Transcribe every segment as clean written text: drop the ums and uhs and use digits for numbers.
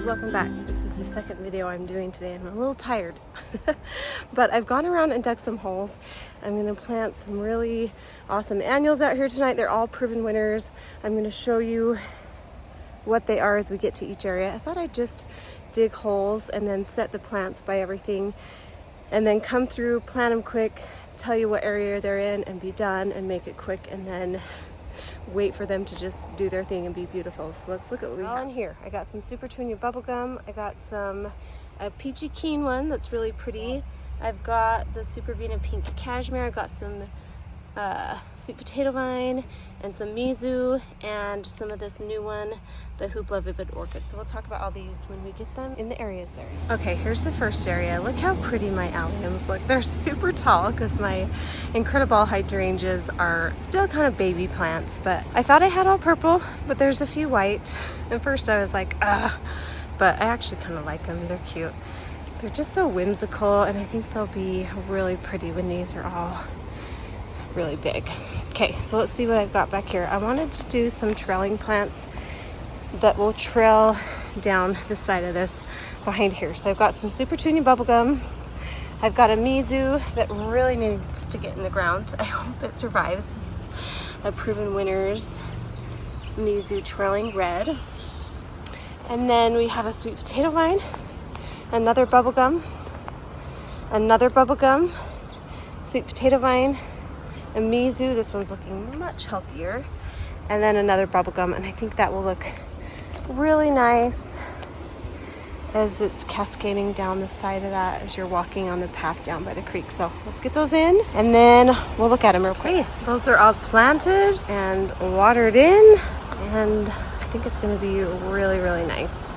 welcome back. This is the second video I'm doing today. I'm a little tired, but I've gone around and dug some holes. I'm going to plant some really awesome annuals out here tonight. They're all proven winners. I'm going to show you what they are as we get to each area. I thought I'd just dig holes and then set the plants by everything and then come through, plant them quick, tell you what area they're in and be done and make it quick, and then wait for them to just do their thing and be beautiful. So let's look at what we have. In here, I got some Supertunia Bubblegum. I got a peachy keen one that's really pretty. I've got the Superbena pink Cashmere. I've got some sweet potato vine and some Mezoo and some of this new one, the Hoopla Vivid Orchid. So we'll talk about all these when we get them in the areas there. Okay, here's the first area. Look how pretty my alliums look. They're super tall because my incredible hydrangeas are still kind of baby plants, but I thought I had all purple, but there's a few white. At first I was like, but I actually kind of like them. They're cute. They're just so whimsical, and I think they'll be really pretty when these are all really big. Okay, so let's see what I've got back here. I wanted to do some trailing plants that will trail down the side of this behind here. So I've got some Supertunia Bubblegum. I've got a Mezoo that really needs to get in the ground. I hope it survives. This is a proven winners Mezoo trailing red. And then we have a sweet potato vine, another bubblegum, sweet potato vine, a Mezoo. This one's looking much healthier, and then another bubblegum, and I think that will look really nice as it's cascading down the side of that as you're walking on the path down by the creek. So let's get those in and then we'll look at them real quick. Those are all planted and watered in, and I think it's going to be really, really nice.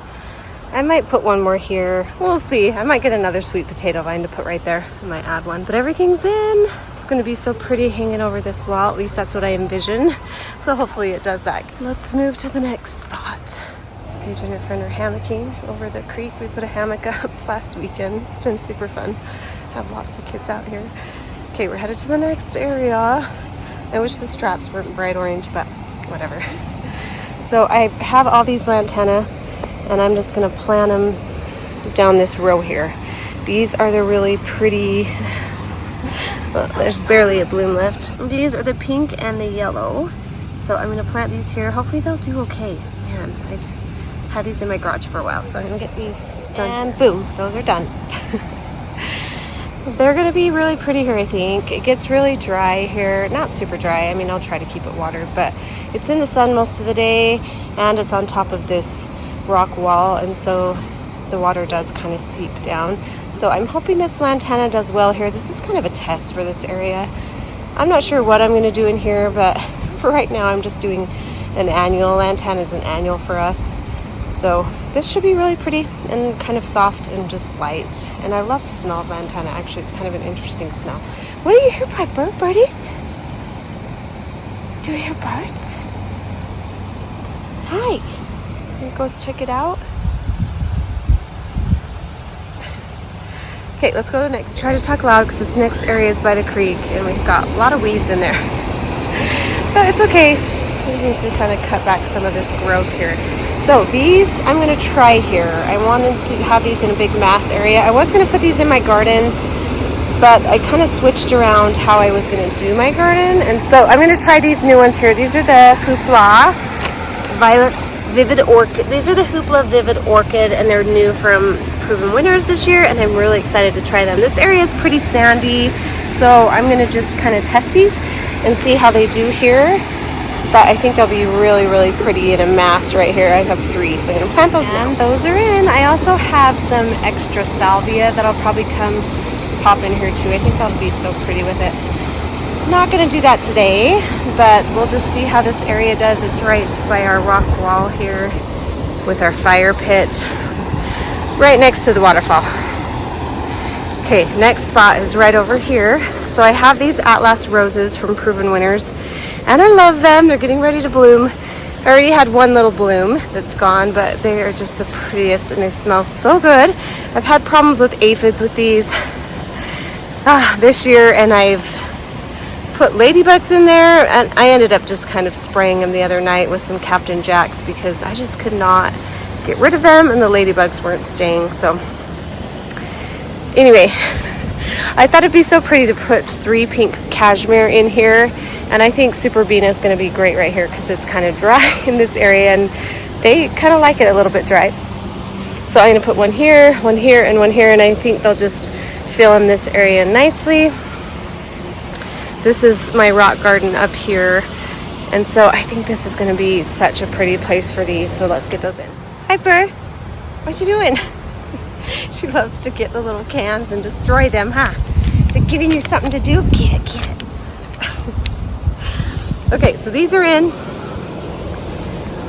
I might put one more here. We'll see. I might get another sweet potato vine to put right there. I might add one, but everything's in. It's going to be so pretty hanging over this wall. At least that's what I envision. So hopefully it does that. Let's move to the next spot. Okay, Jennifer and her hammocking over the creek. We put a hammock up last weekend. It's been super fun. Have lots of kids out here. Okay, we're headed to the next area. I wish the straps weren't bright orange, but whatever. So I have all these lantana, and I'm just going to plant them down this row here. These are the really pretty, well, there's barely a bloom left. These are the pink and the yellow. So I'm going to plant these here. Hopefully they'll do okay. Man, I've had these in my garage for a while, so I'm going to get these done. And boom, those are done. They're going to be really pretty here, I think. It gets really dry here. Not super dry. I mean, I'll try to keep it watered, but it's in the sun most of the day, and it's on top of this rock wall, and so the water does kind of seep down. So I'm hoping this lantana does well here. This is kind of a test for this area. I'm not sure what I'm going to do in here, but for right now I'm just doing an annual. Lantana is an annual for us. So this should be really pretty and kind of soft and just light. And I love the smell of lantana. Actually, it's kind of an interesting smell. What do you hear, birdies? Do you hear birds? Hi. Can you go check it out? Okay, let's go to the next. Try to talk loud because this next area is by the creek and we've got a lot of weeds in there. But it's okay. We need to kind of cut back some of this growth here. So these I'm going to try here. I wanted to have these in a big mass area. I was going to put these in my garden, but I kind of switched around how I was going to do my garden. And so I'm going to try these new ones here. These are the Hoopla Vivid Orchid. These are the Hoopla Vivid Orchid, and they're new from proven winners this year, and I'm really excited to try them. This area is pretty sandy, so I'm going to just kind of test these and see how they do here. But I think they'll be really, really pretty in a mass right here. I have 3, so I'm going to plant those now. Those are in. I also have some extra salvia that I'll probably come pop in here too. I think that'll be so pretty with it. Not going to do that today, but we'll just see how this area does. It's right by our rock wall here with our fire pit right next to the waterfall. Okay, next spot is right over here. So I have these Atlas roses from proven winners, and I love them. They're getting ready to bloom. I already had one little bloom that's gone, but they are just the prettiest and they smell so good. I've had problems with aphids with these this year, and I've put ladybugs in there, and I ended up just kind of spraying them the other night with some Captain Jacks because I just could not get rid of them, and the ladybugs weren't staying. So anyway, I thought it'd be so pretty to put 3 pink cashmere in here, and I think Superbena is going to be great right here because it's kind of dry in this area, and they kind of like it a little bit dry. So I'm going to put one here, and one here, and I think they'll just fill in this area nicely. This is my rock garden up here, and so I think this is going to be such a pretty place for these. So let's get those in. Piper, what you doing? She loves to get the little cans and destroy them, huh? Is it giving you something to do? Get it. Okay, so these are in.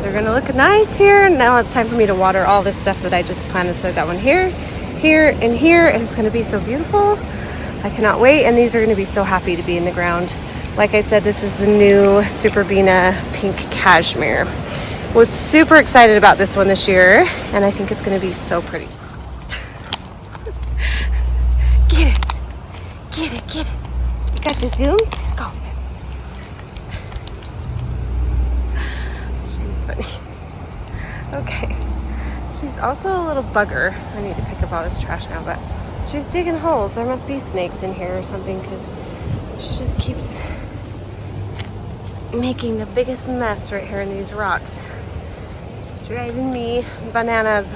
They're gonna look nice here. And now it's time for me to water all this stuff that I just planted. So I've got one here, here, and here, and it's gonna be so beautiful. I cannot wait, and these are gonna be so happy to be in the ground. Like I said, this is the new Superbena pink cashmere. Was super excited about this one this year, and I think it's gonna be so pretty. Get it, get it, get it. You got the zoom? Go. She's funny. Okay. She's also a little bugger. I need to pick up all this trash now, but she's digging holes. There must be snakes in here or something, because she just keeps making the biggest mess right here in these rocks. She's driving me bananas.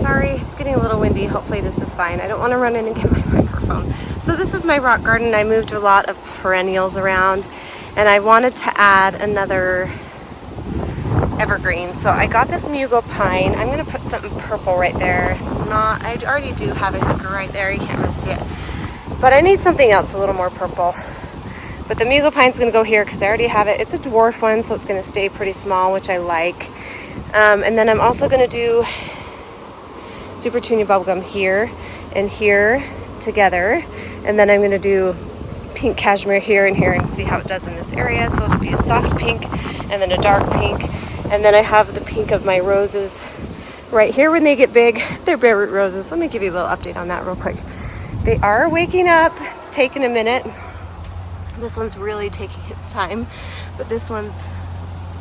Sorry, it's getting a little windy. Hopefully this is fine. I don't want to run in and get my microphone. So this is my rock garden. I moved a lot of perennials around, and I wanted to add another evergreen. So I got this Mezoo pine. I'm going to put something purple right there. I already do have a hooker right there. You can't really see it. But I need something else a little more purple. But the Mezoo pine's going to go here because I already have it. It's a dwarf one, so it's going to stay pretty small, which I like. And then I'm also going to do Supertunia Bubblegum here and here together, and then I'm going to do pink cashmere here and here and see how it does in this area. So it'll be a soft pink and then a dark pink, and then I have the pink of my roses right here when they get big. They're bare root roses. Let me give you a little update on that real quick. They are waking up. It's taken a minute. This one's really taking its time, but this one's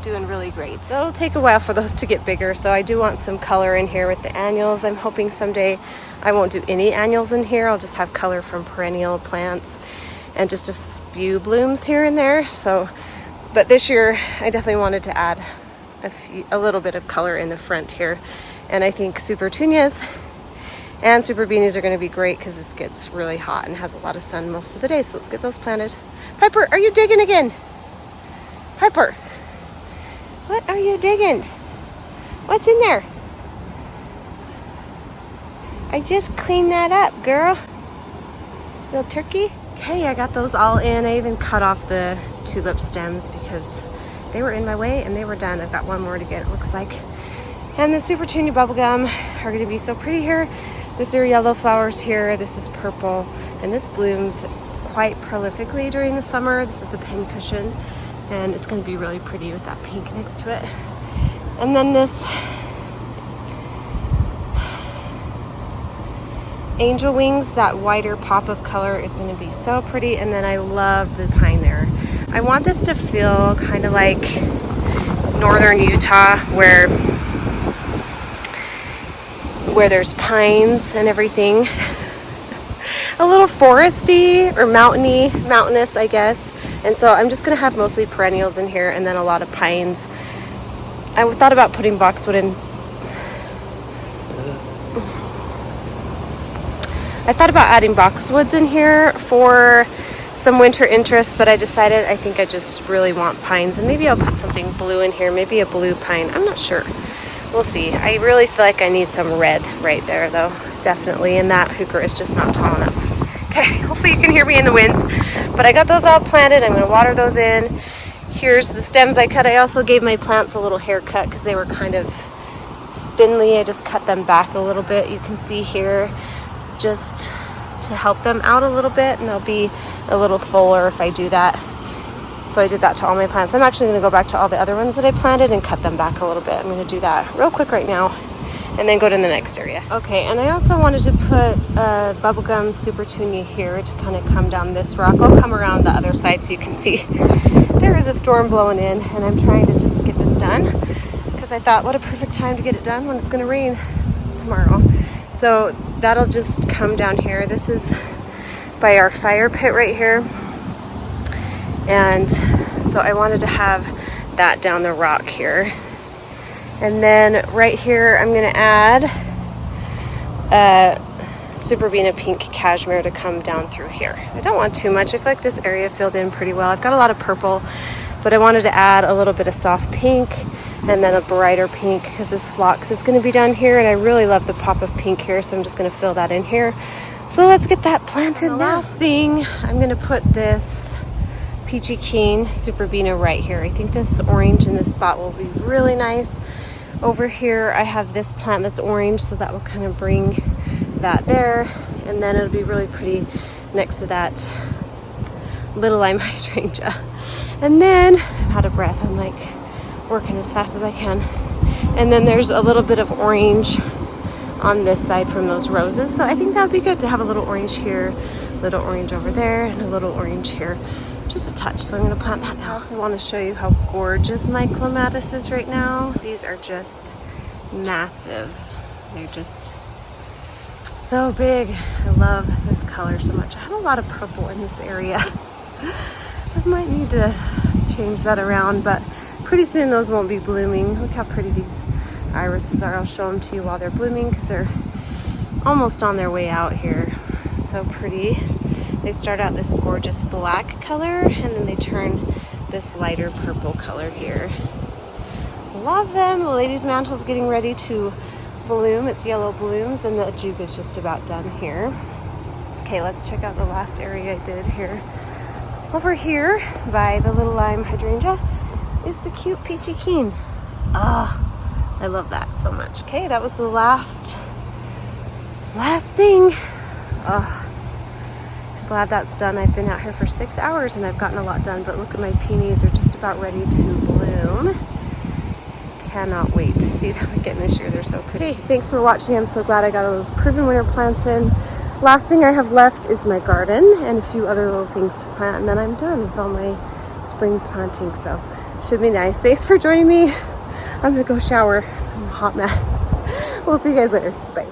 doing really great. So it'll take a while for those to get bigger. So I do want some color in here with the annuals. I'm hoping someday I won't do any annuals in here. I'll just have color from perennial plants and just a few blooms here and there. So, but this year I definitely wanted to add a little bit of color in the front here. And I think Supertunias and Superbenas are going to be great because this gets really hot and has a lot of sun most of the day. So let's get those planted. Piper, are you digging again? Piper, what are you digging? What's in there? I just cleaned that up, girl. Little turkey. Okay, I got those all in. I even cut off the tulip stems because they were in my way and they were done. I've got one more to get, it looks like. And the Supertunia Bubblegum are going to be so pretty here. These are yellow flowers here. This is purple. And this blooms quite prolifically during the summer. This is the pincushion. And it's going to be really pretty with that pink next to it. And then this angel wings, that wider pop of color is going to be so pretty. And then I love the pine there. I want this to feel kind of like northern Utah where there's pines and everything. A little foresty or mountainous, I guess. And so I'm just going to have mostly perennials in here and then a lot of pines. I thought about putting boxwood in. I thought about adding boxwoods in here for some winter interest, but I decided I think I just really want pines. And maybe I'll put something blue in here, maybe a blue pine. I'm not sure. We'll see. I really feel like I need some red right there, though. Definitely. And that hooker is just not tall enough. Okay, hopefully you can hear me in the wind. But I got those all planted. I'm going to water those in. Here's the stems I cut. I also gave my plants a little haircut because they were kind of spindly. I just cut them back a little bit. You can see here just to help them out a little bit, and they'll be a little fuller if I do that. So I did that to all my plants. I'm actually going to go back to all the other ones that I planted and cut them back a little bit. I'm going to do that real quick right now. and then go to the next area. Okay, and I also wanted to put Bubblegum Supertunia here to kind of come down this rock. I'll come around the other side so you can see there is a storm blowing in, and I'm trying to just get this done because I thought, what a perfect time to get it done when it's going to rain tomorrow. So that'll just come down here. This is by our fire pit right here, and so I wanted to have that down the rock here. And then right here I'm going to add Superbena pink cashmere to come down through here. I don't want too much. I feel like this area filled in pretty well. I've got a lot of purple, but I wanted to add a little bit of soft pink and then a brighter pink because this phlox is going to be down here, and I really love the pop of pink here, so I'm just going to fill that in here. So let's get that planted now. Last thing, I'm going to put this Peachy Keen Superbena right here. I think this orange in this spot will be really nice. Over here I have this plant that's orange, so that will kind of bring that there, and then it'll be really pretty next to that little lime hydrangea. And then I'm out of breath, I'm like working as fast as I can. And then there's a little bit of orange on this side from those roses, so I think that would be good to have a little orange here, a little orange over there, and a little orange here, just a touch. So I'm going to plant that now. I also want to show you how gorgeous my clematis is right now. These are just massive. They're just so big. I love this color so much. I have a lot of purple in this area. I might need to change that around, but pretty soon those won't be blooming. Look how pretty these irises are. I'll show them to you while they're blooming because they're almost on their way out here. So pretty. They start out this gorgeous black color, and then they turn this lighter purple color here. Love them. The lady's mantle is getting ready to bloom. It's yellow blooms, and the ajuga is just about done here. Okay, let's check out the last area I did here. Over here by the little lime hydrangea is the cute Peachy Keen. Ah, I love that so much. Okay, that was the last thing. Glad that's done. I've been out here for 6 hours and I've gotten a lot done, but look at my peonies are just about ready to bloom. Cannot wait to see them again this year. They're so pretty. Hey, thanks for watching. I'm so glad I got all those proven winter plants in. Last thing I have left is my garden and a few other little things to plant, and then I'm done with all my spring planting, so should be nice. Thanks for joining me. I'm gonna go shower. I'm a hot mess. We'll see you guys later. Bye.